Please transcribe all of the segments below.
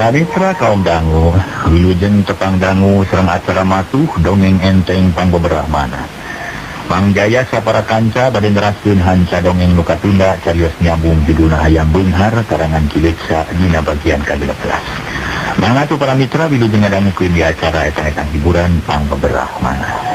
Para mitra kaum dangu, wilujeng tepang dangu serang acara matuh dongeng enteng pangbeberahmana. Mangjaya sapara kanca bade neraskeun hanca dongeng nu katunda carios nyambung judulna Hayam Beunghar karangan Cileksa dina bagian ka-16. Mangatu para mitra wilujeng ngadangukeun di acara eta-eta hiburan pangbeberahmana.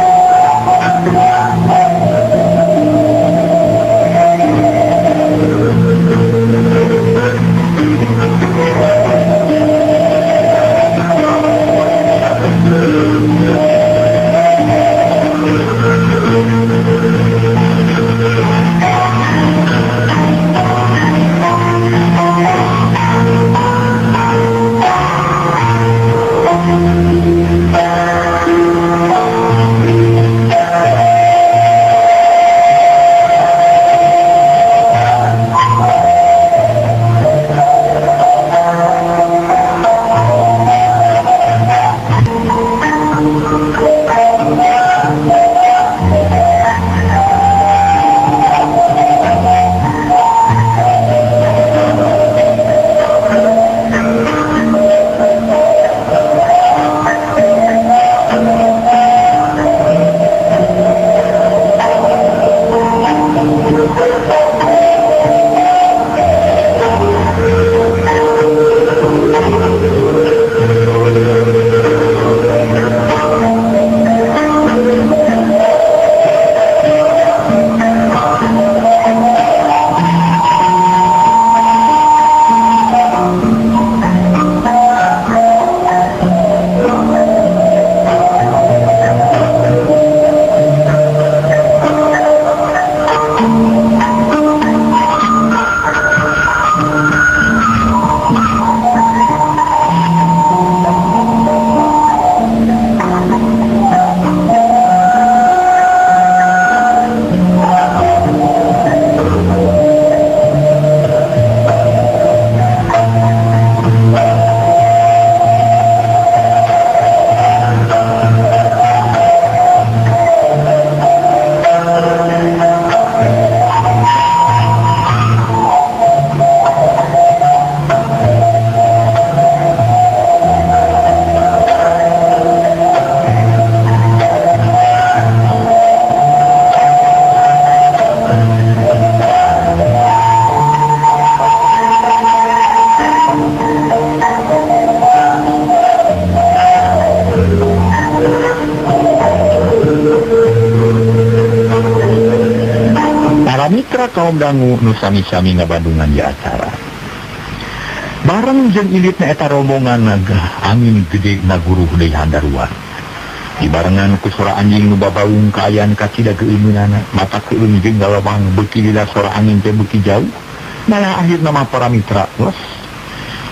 Kaum dangu nu sami-sami ngabandungan di acara. Bareng jeung ilitna eta rombongan naga angin gede naguruh deui handaruan. Dibarengan ku suara anjing nu babaung kaayaan kacida geuninana, mata keueung jeung galawang beuki lila suara angin teh beuki jauh. Malah akhirna mah para mitra los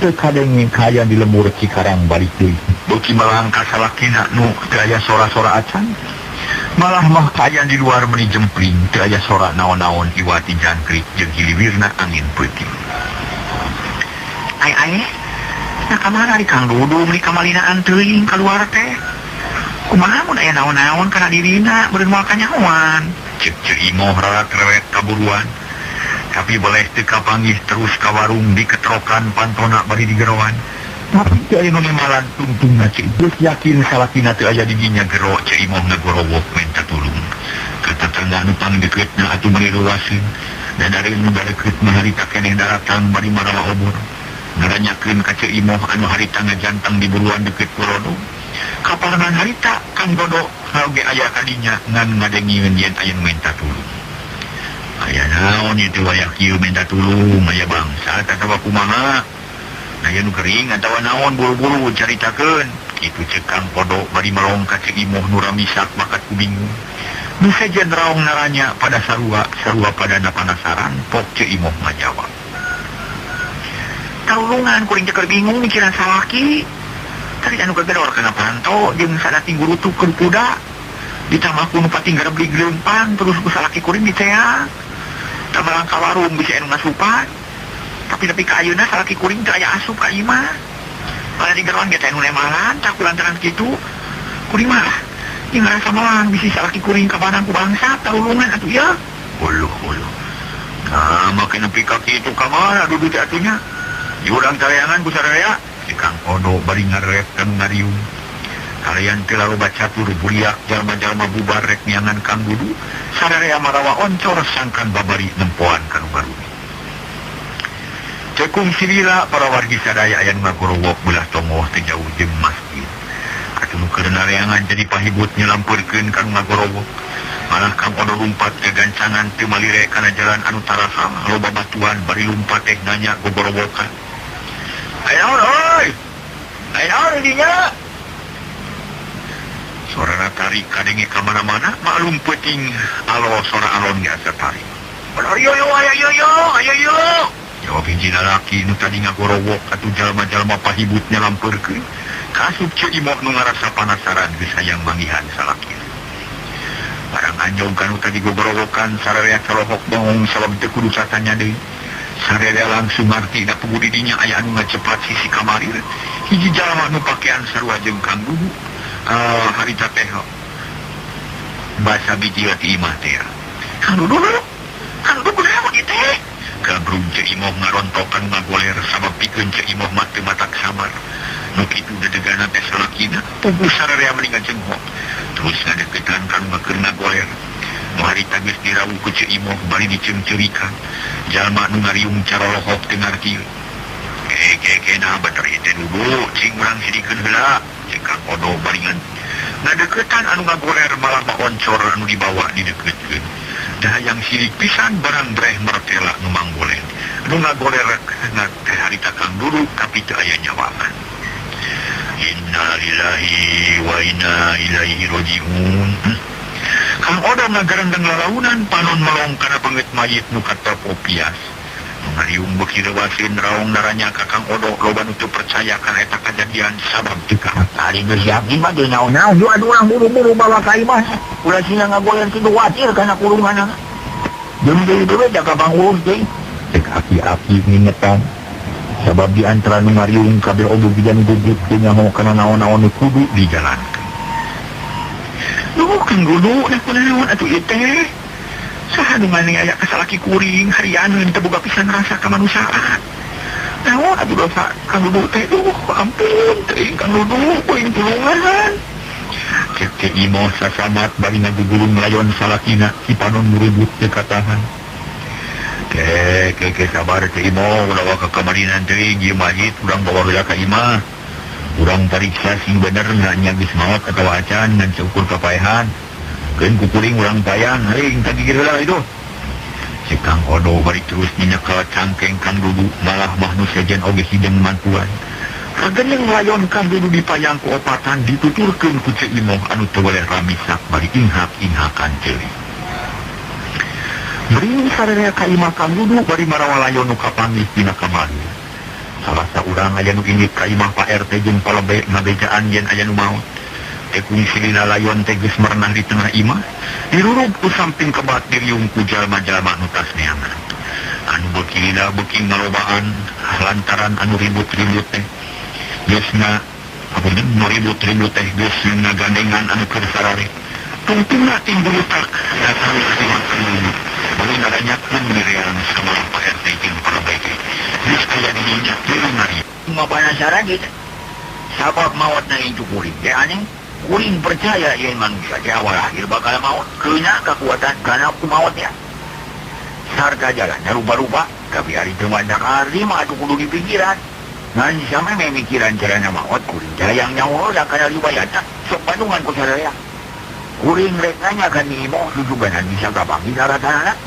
teu kadenge kaayaan di lembur Cikarang balik deui. Beuki melangkah salakina nu teu aya sora-sora acan. Malah mah kaayaan di luar meni jempling teu aya sora naon-naon iwati jangkrik jeung hiliwirna angin peuting. Ai nah kamana di Kang Dudu meni kamalinaan teuing kaluar teh. Kumaha mun aya naon-naon kana dirina beureun moal kanyahoan. Ceuk Imoh rarat-reret kaburuan. Tapi boleh teu kapanggih terus ka warung diketrokan pantona bari digerowan. Tapi teu aya nu malan tungtungna cik geus yakin salakina teu aya di dinya gero Cik Imoh ngagorowok minta tulung. Ketetangga anu pangdeukeutna atuh meuli lulaseun dan dari nu darekeut mah harita keneh daratang bari marawa obor. Ngaranyakeun ka Cik Imoh anu harita ngajantang di buruan deukeut Pulodo. Kaparangan harita Kang Dodo hauge aya kadinya ngan ngadengieun yen aya nu minta tulung. Aya naon ieu waya kieu minta tulung aya bangsa tatawa kumaha? Aya nu gering atawa naon buru-buru caritakeun. Kitu ceuk Kang Podo bari melong ka Cik Imoh nu ramisak bakat ku bingung. Nu sejen raong naranya pada sarua padana panasaran pok Cik Imoh ngajawab. Taulungan kuring ceker bingung mikiran salaki. Tadi anu gagedor kana panto jeung sadati guru tukeun kuda. Ditambah ku nu patinggar beli gelempang terus ku salaki kuring diteang. Tah melangkah warung bisa anu ngasupan. Tapi ka ayeuna salaki kuring teu aya asup ka ieu mah. Pada digeroan ge teh anu nemalan tak kulantaran kitu. Kuring mah ieu ngarasa melang bisi salaki kuring ka banang ku bangsa taulungan atuh ya. Uluh. Nah, makin nepi ka kitu ka mana dudu teh atunya. Jurang taleangan ku sadaya Kang Odo bari ngarep kang ngariung. Kalian telah loba catur buliak jalma-jalma bubar rek niangan Kang Dudu. Sadarea marawa oncor sangkan babari nempoan kanu baruni. Cekung silila para wargi sadaya aya nu ngagorowok belah tongoh teh jauh jeung masjid. Atuh nu keur nareangan jadi pahibut nyelampurkeun kanu ngagorowok. Malah Kang Odo lumpat ke gancangan teu malire kana jalan anu tarasam loba batuan bari lumpat teh nanya gogorowokan. Ayo oi. Ayo dinya. Suara tarik kadenge ka mana-mana maklum peuting alo suara alon biasa tarik. Ayo yo. Jawab hiji lalaki nu tadi ngagorowok atuh jalma-jalma pahibut nyelampurkeun. Kasup Ceu Imo nu ngarasa panasaran geus hayang manggihan salaki. Barang anjong kanu tadi gogorowokan sararea calohok bongong sabab teu kudu satanya deui. Sararea langsung ngarti da pugudi dinya aya anu ngacepat sisi kamari. Hiji jalma nu pakean sarua jeung Kang Dudu. Harita teh bahasa biji ti imah teh. Kang Dudu kunaon ieu teh? Gabrung Ceu Imo ngarontokan ngagoler sabab pikeun Ceu Imo mah teu matak samar. Nu kitu dedegana teh salakina puguh sararea meningan jenghok. Terus ngadeukeutan kanu keur ngagoler. Nu harita geus dirawuh ku Ceu Imo bari diceung-ceurikan. Jalma nu ngariung carolohok teu ngarti. Nah bener ieu Dudu, cing urang sidikeun heula. Cek Kang Odo baringan ngadeuketan anu ngagoler malah oncor anu dibawa dideukeutkeun. Dahayang sirik pisan barang breh martela nu manggolen. Anu ngagoler teh harita Kang Dudu tapi teu aya nyawakan. Inna lillahi wa inna ilaihi rajiun. Kang Odo ngagarendeng lalaunan panon melong kana beungeut mayit nu katapopias. Ngariung beuki leuwaseun raong naranya ka Kang Odo loba nu teu percaya kana eta kajadian sabab teu ari geus yakin mah deui naon-naon aduh urang buru-buru bawa ka imah ulah sina ngagoler kitu watir kana kurunganna jeung deui jaga bangurus deui cek aki-aki ngingetan sabab di antara nu ngariung kabeh oge bidan gugut teu nyaho kana naon-naon nu kudu dijalankeun. Duh Kang Dudu nek kunaon atuh ieu teh? Saha nu maneh aya kasalaki kuring harianeun teu boga pisan rasa kamanusiaan. Naon atuh dosa Kang Dudu teh? Duh ampun teuing Kang Dudu poin tulungan. Cek Ceu Imo sasamat bari ngagugulung layon salakina si panon muribut teu katahan. Ke sabar Ceu Imo ulah ka kamarinan teuing ieu mayit urang bawa heula ka imah. Urang pariksa sing bener nya geus maot atawa acan ngan seukur kapaehan. Keun kukuring urang payang, heuing tadi heula itu. Si Kang Odo bari terus nyekal cangkeng Kang Dudu, malah mah nu sejen oge hideung mantuan. Kageneng layon Kang Dudu dipayang ku opatan dituturkeun ku Ceu Imo anu teu boleh ramisak bari inghak-inghakan ceuli. Beuring sararea ka imah Kang Dudu bari marawa layon nu kapanggih dina kamari. Salah saurang aya nu indit ka imah Pak RT jeung palebe ngabejaan yen aya nu maot. Ekung silina layon teh geus merenah di tengah imah, dirurug ku samping kebat diriung ku jalma-jalma nu tas neangan. Anu beuki ngalobaan lantaran anu ribut-ribut teh. Geus nu ribut-ribut teh geus ngagandengan anu keur sarare. Tungtungna timbul utak datang ka imah Kang bari ngaranyakeun mirean sama Pak RT jeung para baik. Geus aya di dinya teu ngari. Ngapanasaran gitu. Sabab maotna itu kuring teh aneh. Kuring percaya yang manusia di awal akhir bakal maut. Kena kekuatan karena aku mautnya. Sarta jalannya rupa-rupa. Tapi hari itu mandak hari mah itu kudu dipikiran. Ngan sama memikiran caranya maut. Kuring jayang nyawa dan karena riwayatnya. Sok bandungan ku sadaya. Kuring rekanya kan Imo sujuganan bisa gabangi daratan anak.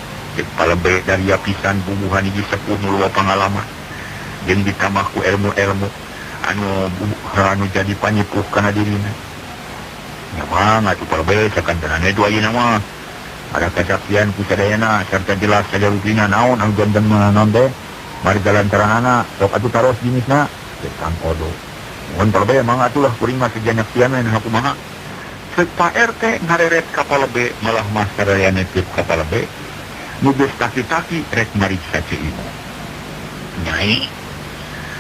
Palebek dari apisan bubuhan ini sepuh nulwa pengalaman. Yang ditambah ku ilmu-ilmu. Anu jadi panyipuh karena dirinya. Nyamang atuh palebek sakantenan itu aja nama. Ada kesaksian ku sadayana serta jelas saja rutina naon anu janten naon teh. Mari jalan teranana sok atuh taros jenisna. Cek Kang Odo. Mun palebek mah atuh lah kuring mah sejanyak pian we kumaha. Cek Pak RT ngareret ka palebek malah mah sadayana teu ka palebek. Nu geus taki-taki rek mariksa Ceu Imo. Nyai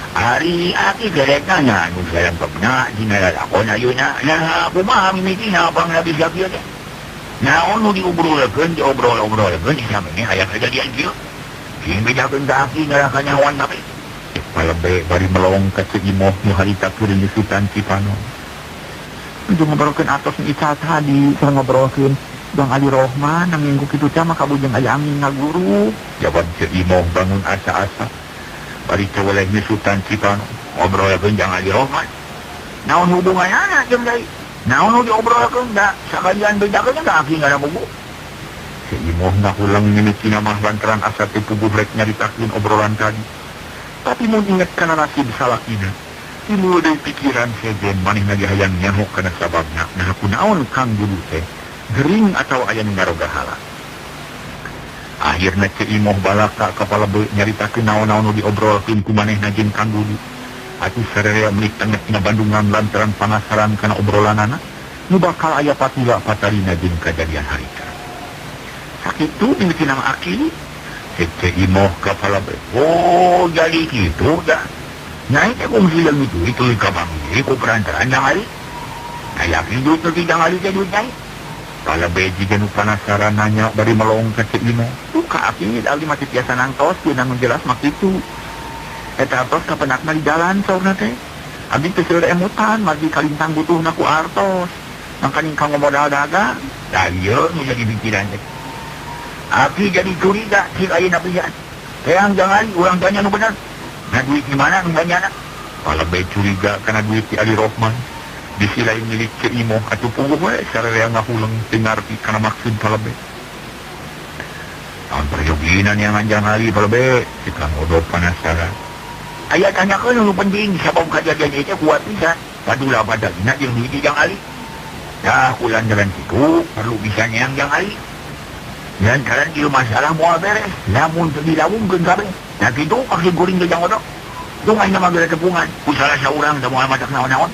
hari aki gereknya anu sayang pepna dina lakon ayeuna nah kumaha mimitina bang nabi sakieu teh naon nu diobrolkeun diobrol-obrolkeun sampe aya kejadian kieu sing bedakeun ka aki ngarankan nyawan tapi Palebe bari melong ka Cik Imoh nu harita kuring Sultan Cipano. Untuk ngobrolkeun atos nu Ica tadi, keur ngobrolkeun Bang Ali Rohman nang minggu kitu teh mah kabujeng aya angin ngaguru. Jawab Cik Imoh bangun asa-asa. Bari teh weleh Sultan Cipano ngobrolkeun Bang Ali Rohman. Naon hubunganna jeung deui? Naon nu diobrolkeun da sakalian bedakeun da aki ngada buku. Si Imoh ngahulang mimicina mah lantaran asa teu puguh rek nyaritakeun obrolan tadi. Tapi mun inget kana nasib salakina, timbul deui pikiran sejen manehna ge hayang nyaho kana sababna. Nah kunaon Kang Dudu teh? Gering atau aya nu ngarogahala. Akhirna Cik Imoh balaka kapala beuk nyaritakeun naon-naon nu diobrolkeun ku manehna jeung Kang Dudu. Atuh sararea meuli tengahna Bandungan lantaran panasaran kana obrolanana nu bakal aya patula patarina jeung kajadian harita. Sakitu mimicina mah aki Cik Imoh kapala beuk. Oh jadi kitu dah. Nyai teh kungsi yang itu kabang ku perantaran Jang Ali. Yakin duit nu Jang Ali teh duit nyai. Kala beji nu panasaran nanya bari melong ka Cik Imoh. Tuh ka aki Ali mah tiasa nangtos teu nang jelas mah kitu. Eta tos kapenakna di jalan saurna teh. Abdi teh seueur emutan margi kalintang butuhna ku artos. Mangkaning kanggo modal dagang. Da ieu nu jadi pikiran teh. Aki jadi curiga cik ayeuna pisan. Teang Jang Ali urang tanya nu bener. Nah duit di mana nu banyana? Kala bae curiga kana duit ti Ali Rohman. Di sisi lain milik Cik Imoh atuh pungguh we sararea ngahuleng teu ngarti kana maksud palebe. Tahun peryoginan yang Jang Ali palebe, kita ngobrol penasaran. Aya tanyakeun nu penting sabab kajadian ieu kuat pisan. Padula badagna jeung duit Jang Ali. Dah kulan jalan situ perlu bisa nyang Jang Ali. Dan jalan ieu masalah moal beres. Lamun teu dilawungkeun kabeh. Nah kitu pake guring ke Jang Odok. Itu mainnya magara tepungan. Usaha saurang da moal madak naon-naon.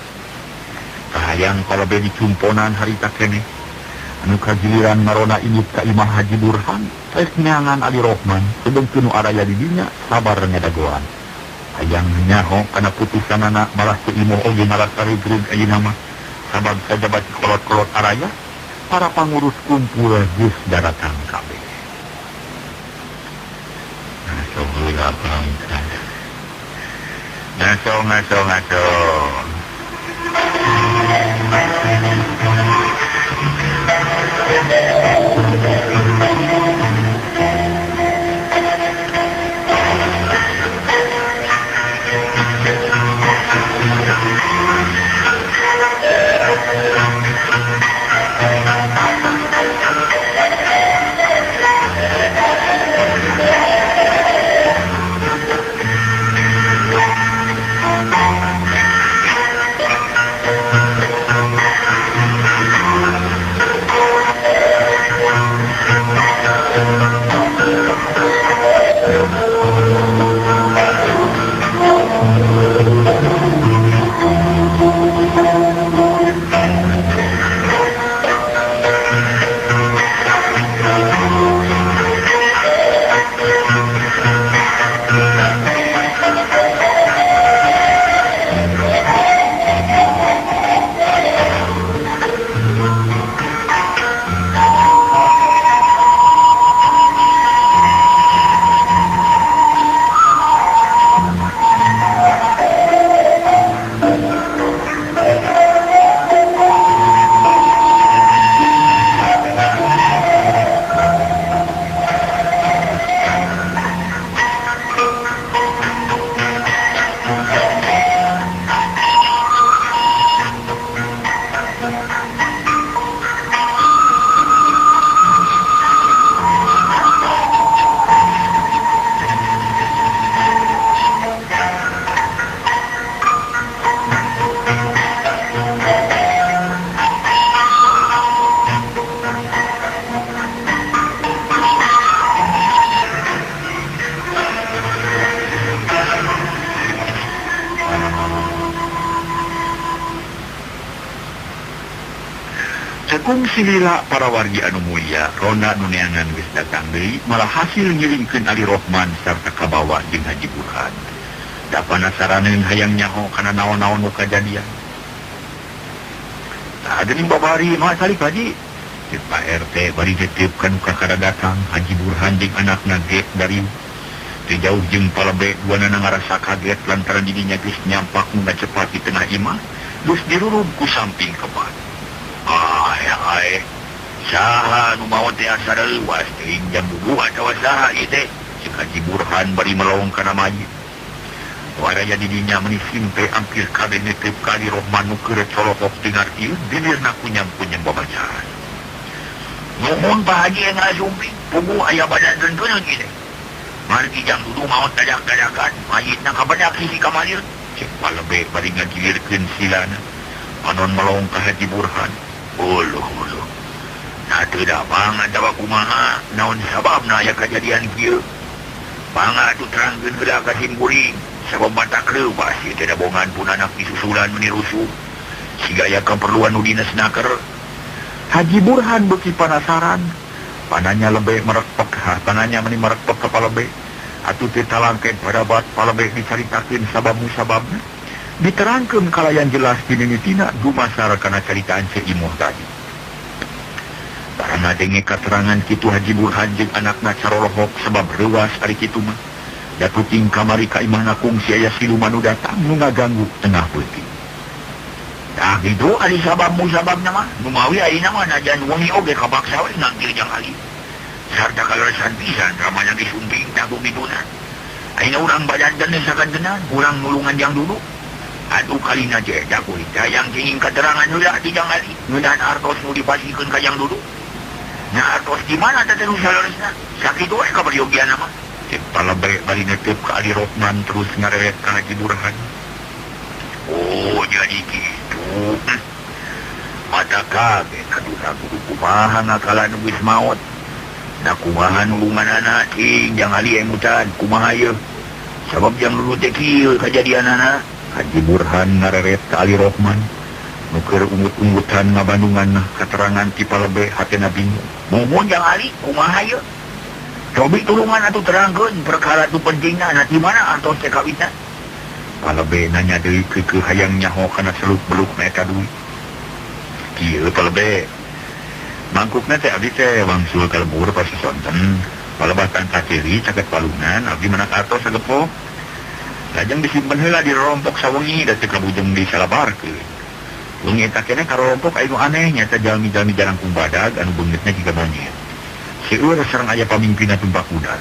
Kahayang kalau be dicumponan harita keneh. Anu kagiliran marona inyut ka Imah Haji Burhan. Tes neangan Ali Rohman. Sedengkeun nu araya di dinya sabar ngadagoan. Hayang nyaho kana putusanana malah Cik Imoh oge ngarasa regreg ayeuna mah. Sabab sajabat kolot-kolot araya. Para pangurus kumpul geus daratang kabeh. Ngaso. Cekung silila para wargi anu mulia, ronda nu neangan geus datang deui, malah hasil ngiringkeun Ali Rohman sarta kabawa jeung Haji Burhan. Da panasaraneun hayang nyaho kana naon-naon nu kajadian. Tah geuning babari mah salik Haji. Cek Pak RT bari dititipkeun ka kada datang Haji Burhan jeung anakna Gek dari jauh jeung palebe duana ngarasa kaget lantaran dirinya geus nyampak nu cepat di tengah imah terus dirurug ku samping kebat. Saha nu maot teh asa leuwas teuing jam 2 atawa saha ieu teh cek Haji Burhan bari melong kana mayit. Waraya didinya menisim teh ampir kabeh netep kali Rohman nu keur colokok dengar ieu dilirna kunyam-kunyam babacaan. Nuhun Pak Haji yang ngasumping pugu aya badan tentunan gini. Margi jam dulu maot dadak-dadakan mayitna kabadak sisi kamalir cek palebe bari ngagilirkeun silana panon melong ka Haji Burhan. Uluh nah teu da banget da kumaha naon sababna aya kejadian kieu. Bangga atuh terangkeun heula ka simkuring sabab batak leuwas ieu teh da bongan pun anak disusulan menirusuh siga aya keperluan nu dinesnaker. Haji Burhan beuki penasaran pananya lebih merekpek pananya meni merekpek ke palebe atuh teu talangkeun padabat palebe dicaritakeun sabab-sababna diterangkeun kalayan jelas dininitina dumasar kana caritaan Ceu Imoh tadi. Barang ngadenge katerangan kitu Haji Burhan jeung anakna carolohok sebab reuwas ari kitu mah datuting kamari ka imahna kungsi aya siluman nu datang nu ngaganggu tengah peuting. Dah gitu ari sababna mah numawi ayeuna mah najan wengi oge kabaksa we ngangkil jang ali. Sarta kaleresan pisan ramanya disumping tagu miduna. Ayeuna urang badan teh sakantenan urang nulungan jang dulu. Aduh kalina je da kulit yang kenging keterangan heula di jang ali. Ngeunaan artos nu dipasikeun ka jang dulu. Nya artos di mana teh nu saleresna? Sakitu we kabaryogiana mah. Cek palebe bari netep ka Ali Rohman terus ngareret ka Haji Burhan. Oh jadi gitu. Mata kaget aduh kudu kumaha ngakalan geus maot. Da kumaha nulunganana ting jang ali emutan kumaha ieu. Sabab jang dulu teh kieu kajadianana. Haji Burhan ngareret ka Ali Rohman. Nu keur ungut-ungutan ngabandungan katerangan ti palebe hatena bingung. Mumun jang ali kumaha ieu? Cobi tulungan atuh terangkeun perkara tu pentingna na di mana antos teh kawitna. Palebe nanya deui ke hayang nyaho kana seluk-beluk na eta duit. Kieu palebe. Mangkukna teh abdi teh wangsul kalebur pasisonten. Palebatan ka kiri caket palungan abdi menak atos sagepo. Lajeng disimpen heula di rompok sawengi da teu kabujeng disalabarkeun. Wengi eta keneh karompok aya nu aneh nyata jalmi-jalmi jarangkung badag anu beungeutna jiga monyet. Seueur sareng aya pamimpinna tumpak kuda.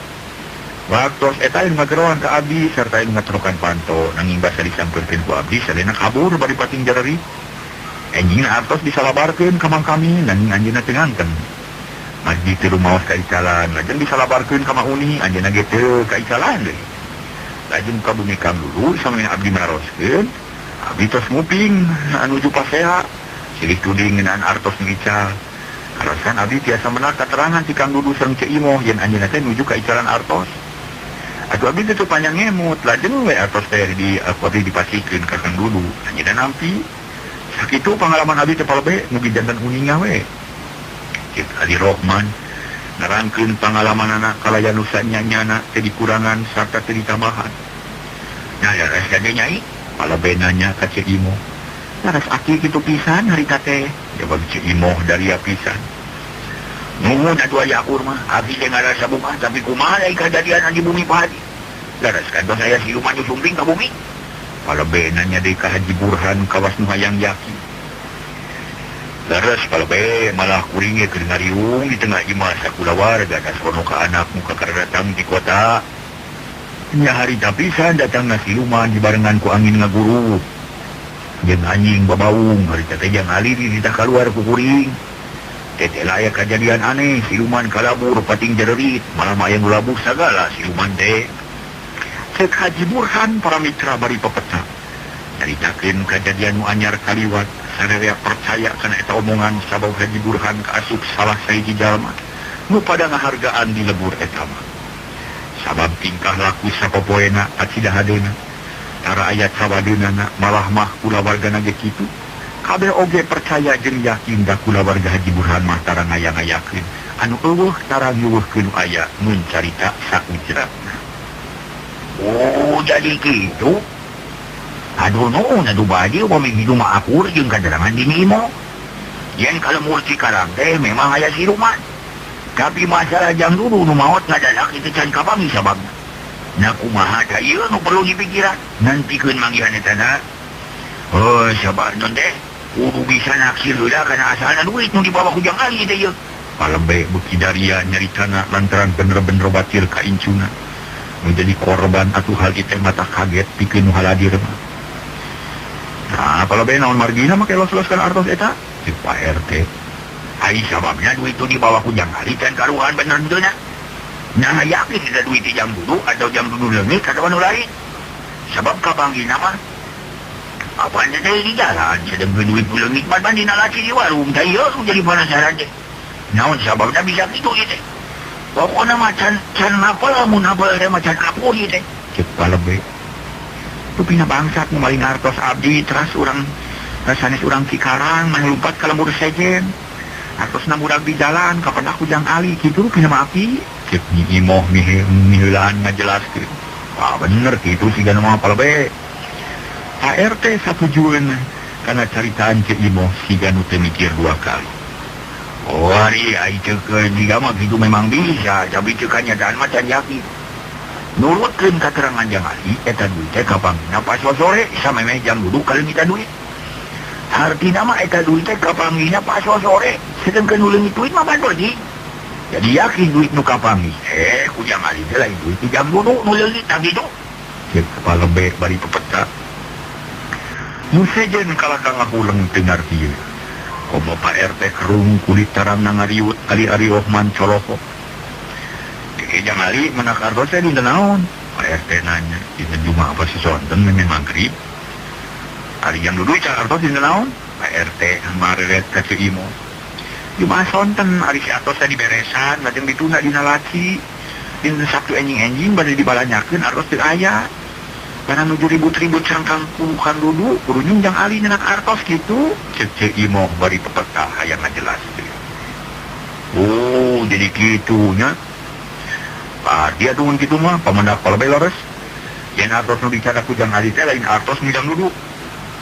Waktos eta anu ngageroan ka abdi sarta anu ngatrokan panto nanging basa disampeurkeun ku abdi sadena kabur bari pating jareri. Enjingna artos disalabarkeun ka mangkami nanging anjeunna teu ngangken. Masjid teu rumaos ka icalan, lajeng disalabarkeun ka mauni anjeunna ge teu ka icalan deui. Lajeng ka bumi kang dulu samana abdi maroskeun, abdi tos nguping nuju paseha, silih tuding ngeunaan artos ngical. Alasan abdi tiasa meunang katerangan ti Kang Dudu sareng Ceu Imoh yen anjeunna teh nuju ka icalan artos. Atuh abdi teu panjang ngemut, lajeng we artos teh abdi dipasikeun ka Kang Dudu, anjeunna nampi. Sakitu pengalaman abdi teh palebe mugi janten uninga we. Cek Ali Rohman nerangkeun pangalamanana kalayan nu sanyanyana teh dikurangan sarta teu ditambahan. Nya leres gade nyai, palebe nanya ka Ceu Imoh. Laras aki kitu pisan harita teh, jawab Ceu Imoh dari pisan. Nuhun atuh aya akur mah, abdi teh ngarasa bunga tapi kumaha deui kejadian di bumi Pak Haji. Laras kantos aya siluman nu sumping ka bumi. Palebe nanya deui ka Haji Burhan kawas nu hayang yakin. Laras palebe malah kuring ge keur ngariung di tengah imah sakula warga sasono ka anak nu kakadatang di kota. Nya harita pisan datangna siluman dibarengan ku angin ngaguru. Jeung anjing babaung harita teh jang ali ditah kaluar ku kuring. Teh aya kejadian aneh siluman kalabur pating jarerit malah aya nu labuh sagala siluman teh. Cek Haji Burhan para mitra bari pepeta. Nyaritakeun kejadian nu anyar kaliwat sadaya percaya kana eta omongan sabab Haji Burhan kaasup salah sahiji jalma nu pada ngahargaan di lebur eta mah. Sabab tingkah laku sapopoena acidahadeuna tara aya cawadeunana malah mah kulawargana ge kitu. Kabeh oge percaya jeung yakin da kulawarga Haji Burhan mah tara ngayang-ngayakeun anu eueuh tara nyuweuhkeun aya mun carita saujratna. Oh jadi kitu. Aduh nuhun atuh badi upami hidu mah akur jeung katerangan dini Imoh. Yen kalemur cikarang teh memang aya siluman. Tapi masalah jang dulu nu maot ngadadak itu can kapami sababna. Nakumaha kayo, no perlu dipikiran. Nanti kun manggihan eta na. Oh, sabar non teh. Kudu bisa naksir heula kana asalna duit nu dibawa ku Jang Ali teh ieu. Palebe beuki daria nyaritana lantaran bener-bener batir ka incuna. Menjadi korban atuh hal ieu mata kaget pikeun nu haladir mah. Nah, palebe naon margina make los-loskan artos eta? Cek Pak RT. Ai sababnya duit itu dibawa ku Jang Ali dan karuhan bener henteu nya. Nah, yakin ada duit di jam dulu atau jam dulu leungit atau anu lain. Sebab kapanggina mah apanya teh di jalan sedang duit leungit mah bandina laci di warung teh ieu jadi penasaran teh. Naon sababnya bisa kitu ieu teh. Pokona mah can apa lamun apa teh macan apu ieu teh. Cek palebe. Tupina bangsat nu maling hartos abdi teras urang sanes urang Cikarang mah lumpat ka lembur sejen. Hartosna budak di jalan kapan aku Jang Ali kitu pina maafi. Cek Nyi Imoh miheulaan ngajelaskeun. Wah bener kitu siga mah palebe. RT satujieun kana caritaan Cek Imoh siga nu teu mikir dua kali. Oh ari ai ceuk jiga mah kitu memang bisa, tapi ceuk kanyataan mah can yakin. Nurutkeun katerangan Jang Ali eta duit teh kapanggina pas sore samemeh jam duduk kaleungit duit. Artina mah eta duit teh kapanggina pas sore, sedengkeun nu leungit duit mah bandodi. Jadi yakin duit nu kapanggih. Ku Jang Ali teh lain duit di jam duduk nu leungit tah kitu. Cek palebe bari pepeta. Nu sejen kalaka ngahuleung teu ngarti. Komo Pak RT kerung kulit tarangna ngariut kali Ari Rohman coloko. Jang Ali menak artos teh dinten naon? Pak RT nanya, dinten Jumaah apa si sonten memang magrib. Ari jam duduk ca artos dinten naon? Pak RT mareret ka Ceu Imo. Jumaah sonten ari si artos teh diberesan, lajeng ditunda dina laci. Dinten Sabtu enjing-enjing bade dibalanyakeun artos teu aya. Karena nuju ribut-ribut sareng kan duduk, kudu Jang Ali nyenak artos gitu. Ceu Imo bari pepeta hayang ngajelaskeun. Oh, jadi kitunya. Dia tuhun gitu mah pamandak palebe lores. Yen artos nu dicara ku Jang Ali teh lain artos nu jang duduk.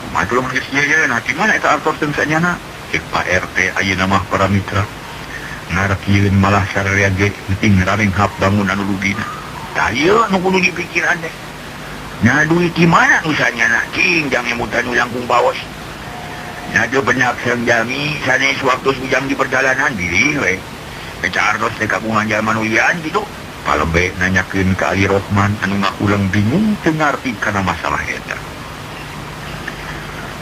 Kumaha tuluy geus ieu nah di mana eta artos teu sanyana? Cek Pak RT ayeuna mah para mitra. Ngarekieun malah sararea ge penting rarenghap bangun anu rugina. Tah ieu nu kudu dipikiran teh. Nah duit di mana nu sanyana? Cing jang emutan nu langkung bawas. Nah teu benak sareng jami sanes waktu sujang di perjalanan diri we. Eta artos teh kagungan jaman ulian gitu. Palebe nanyakeun ka Ali Rohman anu ngakulang bingung teu ngarti kana masalah eta.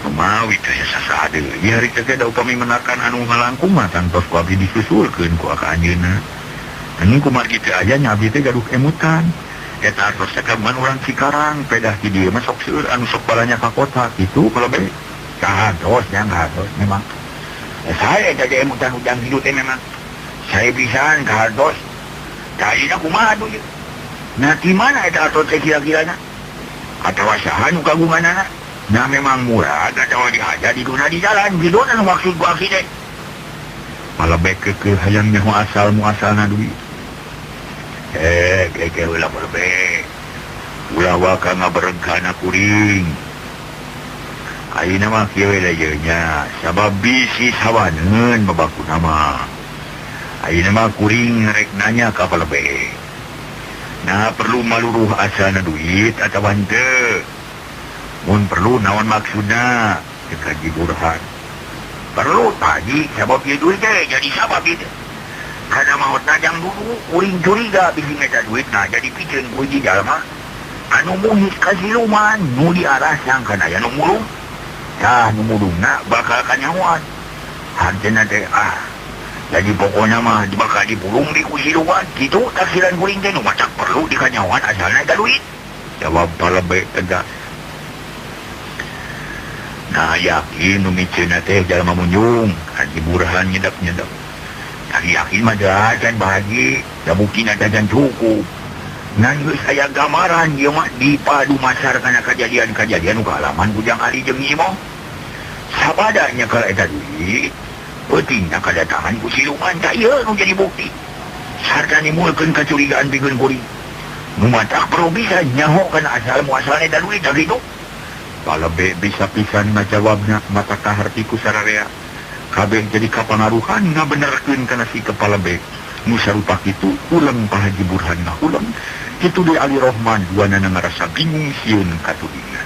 Kumawi teh sasa deui hari teh da upami menakan anu ngalangkung mah tantos ku abdi disusulkeun ku ka anjeunna. Anu kumaha kitu aja nya abdi teh gaduh emutan. Eta artos teh kagungan urang Cikarang pedah di dieu mah sok seueur anu sok balanya ka kota kitu palebe. Kahados yang kahados memang. Saya jadi emutan ujang hidup teh memang. Saya pisan kahados. Kayaknya kumaha tuh yuk. Nah di mana eta artos teh kira-kirana? Atawa saha nu kagunganana? Nah memang murah, atawa dihaja di duna di jalan, gitu anu maksud gua aki teh. Palebe keukeuh hayang nyaho asal-muasalna duit. Keke heula palebe. Ulah waka ngaberegana kuring. Ayeuna mah kieu we ieu nya, sabab bisi sawaneun babakuna mah. Ayeuna mah kuring rek nanya ka palebe. Nah perlu maluruh asana duit atawa henteu? Mun perlu naon maksudna? Cek Haji Burhan. Perlu tadi sabab ieu duit teh jadi sabab ieu. Kana maotna jang dulu kuring curiga bisi ngeta duit nah jadi pikeun ku hiji jalma anu muhis ka siluman nu diarasang kana aya nu mulung. Tah nu mulungna bakal kanyawan. Hantena teh jadi pokoknya mah bakal dipulung di kusiluan gitu taksiran kuring teh nu macak perlu dikanyawan asalna eta duit. Jawab palebe tegas. Nah yakin nu miceuna teh jalma munjung Haji Burhan nyedap-nyedap. Yakin mah dan bahagi da buktina dadan cukup. Nah geus aya gamaran ieu mah dipadu masar kana kajadian-kajadian nu kaalaman ku Jang Ali jeung Imo. Sabadanya kalau eta duit pentingnya kedatangan ku siluman tak iya nu jadi bukti. Sarta nimulkeun kecurigaan pikeun kuring. Nu matak perlu bisa nyaho kana asal muasalna eta duit tak gitu. Palebe bisa pisan ngajawabna mata kahartiku sararea. Kabeh jadi kapangaruhan ngabenerkeun kana si kepala be. Nu sarupa kitu ulang Pak Haji Burhan ngahulang Kitu deui Ali Rohman duana ngarasa bingung sieun katudina.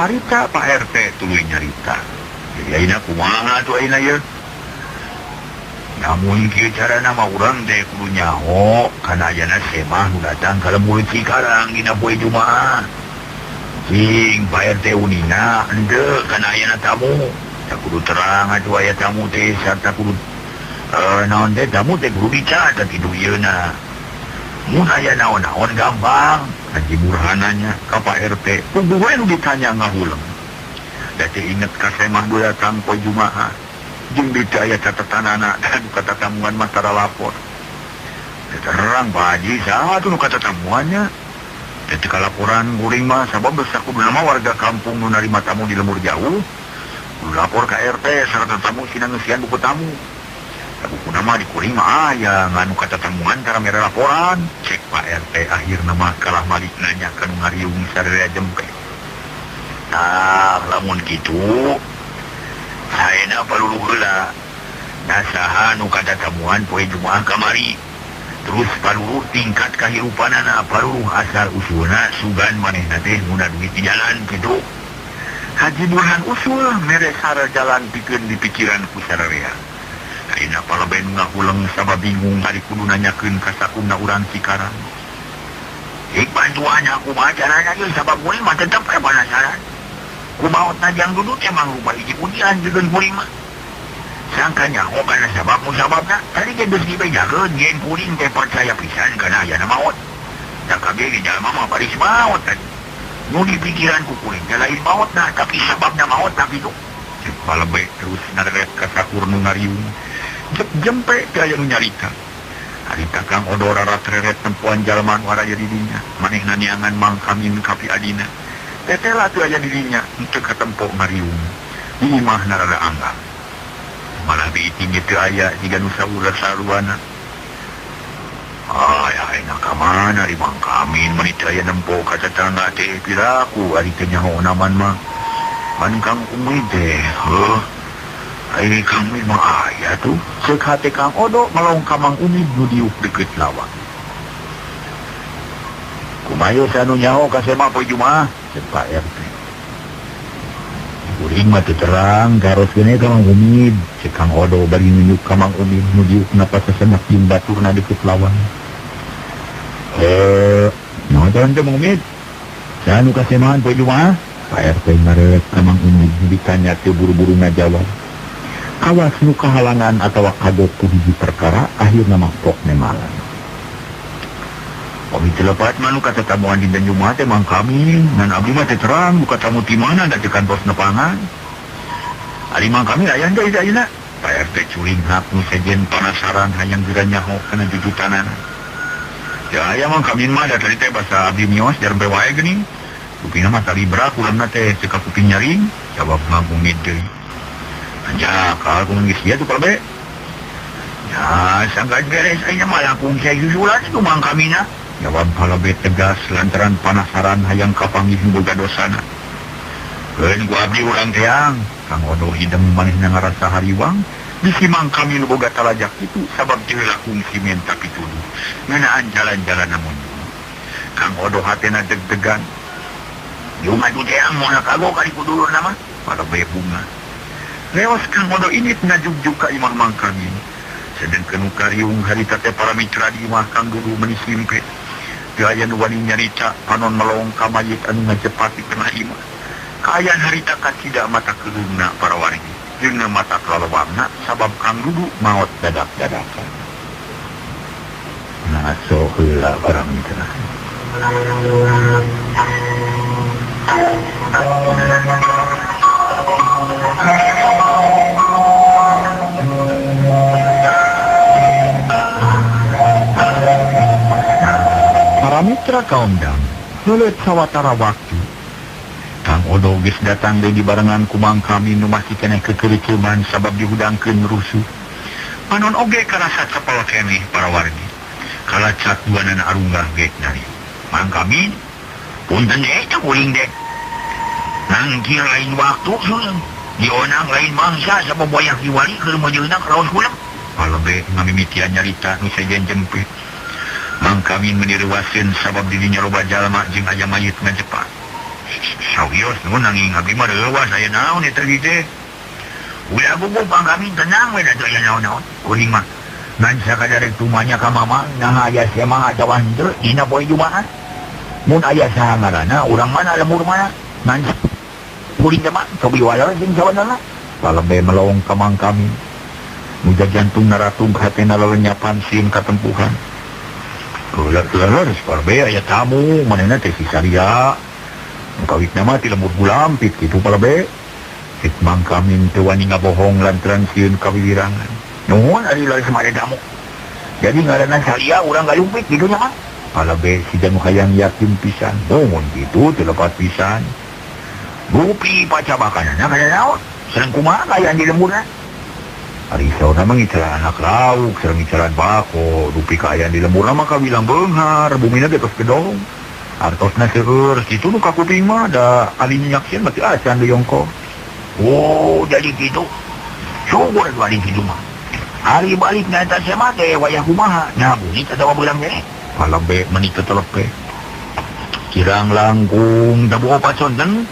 Harita Pak RT tuluy nyarita. Jadi ayeuna kumaha atuh ayeuna ye? Namun kieu carana mah urang teh kudu nyaho kana ayeuna semah nu datang ka lembur Cikarang dina poe Jumaah. Cing Pak RT unina henteu kana ayeuna tamu. Tak kudu terang atuh aya tamu teh sarta kudu naon teh tamu teh kudu dicatet kitu ieuna. Mun aya naon-naon gampang. Haji burhananya ka Pak RT kudu we nu ditanya ngahuleng. Da teh inget ka semah nu datang poe Jumaah. Jeung beda aya catatanana dan katatamuan mah tara lapor. Terang Pak Haji saha atuh nu katatamuannya? Ketika laporan kuring mah sabab sakudu nama warga kampung nu narima tamu di lembur jauh. Kudu lapor ka RT sarta tamu sina ngeusian buku tamu. buku nama dikuring mah aya nganu kata tamuan cara mere laporan cek Pak RT akhir nama kalah malik nanya kan ngariung sadaya jempe lamun gitu ayeuna palulu heula nasaha nu kata tamuan poe Jumaah kamari terus palulu tingkat kahirupanana palulu asal usulna sugan manehna teh mun duit di jalan kitu Haji Burhan usul mere sara jalan pikeun di pikiran ku sararea ayeuna paleben ngahuleung sabab bingung ari kudu nanyakeun ka sakumna urang Cikarang bantuannya aku mah caranya ge sabab kuring mah tetep penasaran kumaot najang duduk emang rupa hiji ujian jeung kuring mah sangkanya kana sabab musababna tadi ge geus dibejakeun yen kuring teh percaya pisan kana aya maot da kabeh ge jalma mah baris maot tadi nu di pikiran ku kuring lain maotna tapi sababna maot tapi itu palebe terus narek ka sakur nu ngariung jempe teh aya nu nyarita harita Kang Odo rarat-reret tempuan jalma nu aya di dinya manehna niangan mangkamin kapi adina tetela tu aya dirinya untuk ketempo ngariung di imah narada angga malah diitingnya tu aya jika nusa ular saruana ayah enak kamana di mangkamin menita aya nempo kata tangga teh piraku ari kenyaho naman mah man Kang Umi teh ai Kang Umi mah aya tuh ceuk hate Kang Odo melong ka Mang Umi nu diuk deukeut lawang kumayo sanu nyaho ka sema poe Jumaah Pak RT kuring mah terang garos gini ka Mang Umid si Kang Odo bari nunjuk ka Mang Umid nujuk napa sesenak jeung baturna deukeut lawang naon teh Mang Umid sanu kasemahan poe Jumaah Pak RT ngareut ka Mang Umid ditanya teu buru-buru ngajawab awas nu kahalangan atawa kagok ku hiji perkara akhirna mah pok nemalan Kami telepat manu kata tamuan di Jumaah teh mangkami ngan abdi mah teh terang buka tamu ti mana da tekan bos nepangan ari mangkami aya deui ayeuna Pak RT curing hak nu sejen penasaran hayang geura nyaho kana jujutanana ya aya mangkami mah da tadi teh basa abdi mios jarempe wae geuning kupingna mah tali berak ulamna teh cek kuping nyaring jawab ngagungit deui anja ka kumaha geus ieu tuh kalbe ya sangkan beres ayeuna mah langkung saya susulan itu mangkamina jawab kalbe tegas lantaran penasaran hayang kapanggih boga dosana. Lain gua abdi urang teang, Kang Odo hidang manehna ngarasa hariwang, bisi mangkami nu boga talajak itu sabab teu lakung simen tapi tuduh. Ngeunaan jalan-jalan namun. Kang Odo hatena deg-degan. Yung adu teang moal kagok ari kudulurna mah, kalbe bunga. Leos Kang Odo init najug-jug ka imah mangkami. Sedengkeun nu kariung harita teh para mitra di imah Kang Dudu meuni simpe. Gaya nu wani nyarita panon melong ka mayit anu ngajepat di tengah imah. Kaayaan harita kacida mata keulungna para wargi jeung mata kelelewangna sabab Kang Dudu maot dadak-dadakan. Ngaso heula para mitra. Para mitra kaum dam, heuleut sawatara waktu. Kang Odo geus datang deui barengan ku mangkami nu masih keneh kekereuceuman sabab dihudangkeun rusuh. Panon oge karasa cepel keneh para wargi. Kalacat duanana arunggah geek nari. Mangkami, punten deui teh kuring dek. Nangkir lain waktu suleung. Dionang lain mangsa sabab boyak diwali keur mojeunna karaos kulam. Palebe ngamimitian nyarita nu sejen jempit. Mangkami meniriwaseun sabab dirinya loba jalma jeung aya mayit ngajepat. Sawios nu nanging abdi mah reuwas aya naon eta teh. Ulah guguk mangkami tenang we da teu aya naon-naon. Kuring mah ngan sakadarek tumanya ka mama nah aya sia mah acawan teu dina poe Jumaah. Mun aya saha ngaranna urang mana lemur mana ngan kuring mah kabiwala jeung sabanana. Palebe melong ka mangkami. Muja jantung naratung hatena lelenyapan sieun katempuhan. Ulah-ulah palebe aya tamu manehna teh si Saria. Kawitna mah ti lembur gulampit kitu palebe. Cek mangkami teu wani ngabohong lantaran sieun kawiwirangan. Nuhun ari lari samade tamu. Jadi ngaranna Saria urang galumpit kitu nya mah. Palebe si janu hayang yakin pisan. Nuhun kitu teu lepas pisan. Rupi pacabakanana kana naon? Sareng kumaha kayaan di lemburna? Arisaw na mangitsalaan anak lauk, sarang ngitsalaan bako, rupi kaya nila mura makabilang benghar, bumi na gatos gedong. Artos na seur, situ nu kakuping mah, da alinyak siyan mati acan do yongko. Oh, jadi gitu. Syukur itu aling gitu mah. Hari balik na eta siya mate, wayah kumaha, nah bunyi tadawa belang ya. Malam be, menit tetep be. Kirang langkung, dabu opat sonten,